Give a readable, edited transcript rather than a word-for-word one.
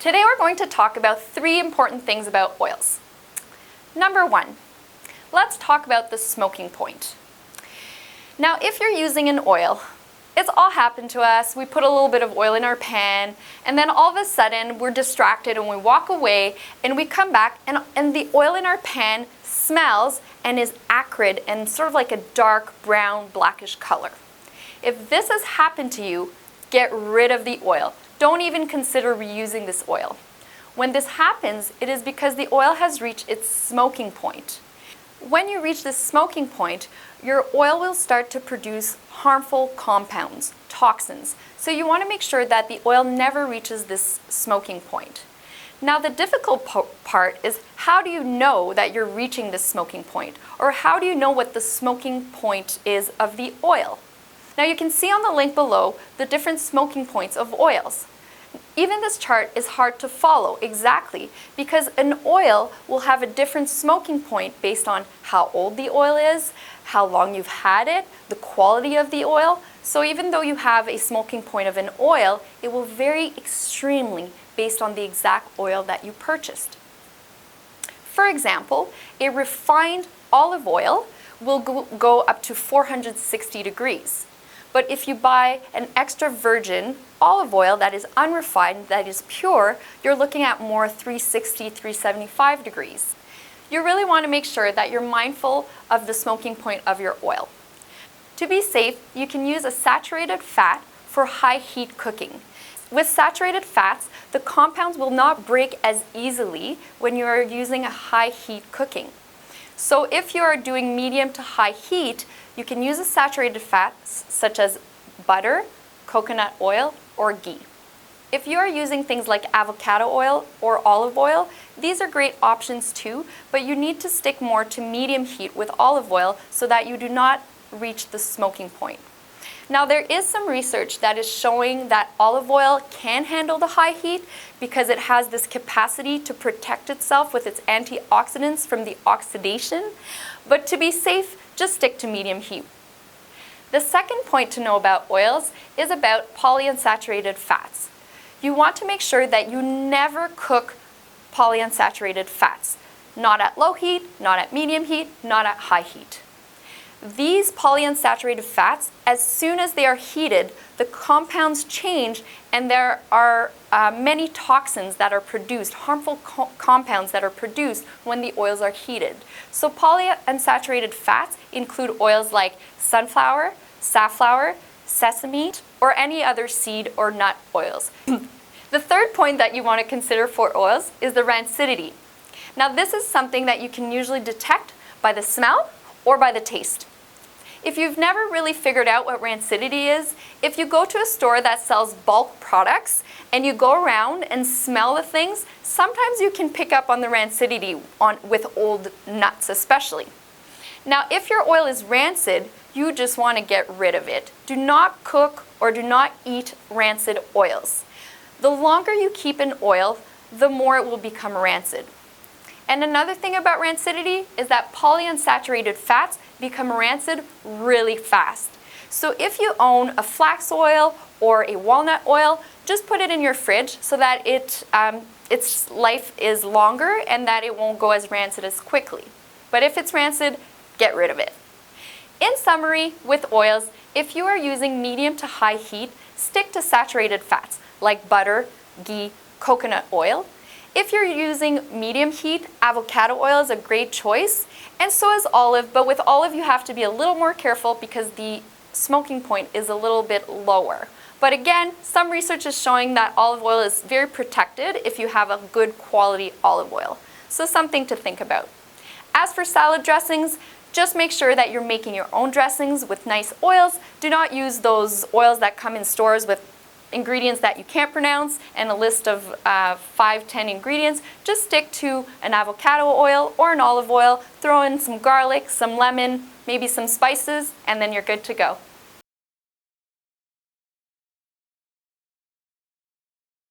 Today we're going to talk about 3 important things about oils. Number 1, let's talk about the smoking point. Now, if you're using an oil, it's all happened to us. We put a little bit of oil in our pan, and then all of a sudden we're distracted and we walk away and we come back and the oil in our pan smells and is acrid and sort of like a dark brown blackish color. If this has happened to you, get rid of the oil. Don't even consider reusing this oil. When this happens, it is because the oil has reached its smoking point. When you reach this smoking point, your oil will start to produce harmful compounds, toxins. So you want to make sure that the oil never reaches this smoking point. Now, the difficult part is, how do you know that you're reaching this smoking point? Or how do you know what the smoking point is of the oil? Now, you can see on the link below the different smoking points of oils. Even this chart is hard to follow exactly because an oil will have a different smoking point based on how old the oil is, how long you've had it, the quality of the oil. So even though you have a smoking point of an oil, it will vary extremely based on the exact oil that you purchased. For example, a refined olive oil will go up to 460 degrees. But if you buy an extra virgin olive oil that is unrefined, that is pure, you're looking at more 360, 375 degrees. You really want to make sure that you're mindful of the smoking point of your oil. To be safe, you can use a saturated fat for high heat cooking. With saturated fats, the compounds will not break as easily when you are using a high heat cooking. So if you are doing medium to high heat, you can use a saturated fats such as butter, coconut oil, or ghee. If you are using things like avocado oil or olive oil, these are great options too, but you need to stick more to medium heat with olive oil so that you do not reach the smoking point. Now, there is some research that is showing that olive oil can handle the high heat because it has this capacity to protect itself with its antioxidants from the oxidation. But to be safe, just stick to medium heat. The second point to know about oils is about polyunsaturated fats. You want to make sure that you never cook polyunsaturated fats. Not at low heat, not at medium heat, not at high heat. These polyunsaturated fats, as soon as they are heated, the compounds change and there are many toxins that are produced, harmful compounds that are produced when the oils are heated. So polyunsaturated fats include oils like sunflower, safflower, sesame, or any other seed or nut oils. The third point that you want to consider for oils is the rancidity. Now, this is something that you can usually detect by the smell or by the taste. If you've never really figured out what rancidity is, if you go to a store that sells bulk products and you go around and smell the things, sometimes you can pick up on the rancidity with old nuts especially. Now, if your oil is rancid, you just want to get rid of it. Do not cook or do not eat rancid oils. The longer you keep an oil, the more it will become rancid. And another thing about rancidity is that polyunsaturated fats become rancid really fast. So if you own a flax oil or a walnut oil, just put it in your fridge so that its life is longer and that it won't go as rancid as quickly. But if it's rancid, get rid of it. In summary, with oils, if you are using medium to high heat, stick to saturated fats like butter, ghee, coconut oil. If you're using medium heat, avocado oil is a great choice, and so is olive, but with olive you have to be a little more careful because the smoking point is a little bit lower. But again, some research is showing that olive oil is very protected if you have a good quality olive oil. So something to think about. As for salad dressings, just make sure that you're making your own dressings with nice oils. Do not use those oils that come in stores with ingredients that you can't pronounce and a list of 5-10 ingredients. Just stick to an avocado oil or an olive oil, throw in some garlic, some lemon, maybe some spices, and then you're good to go.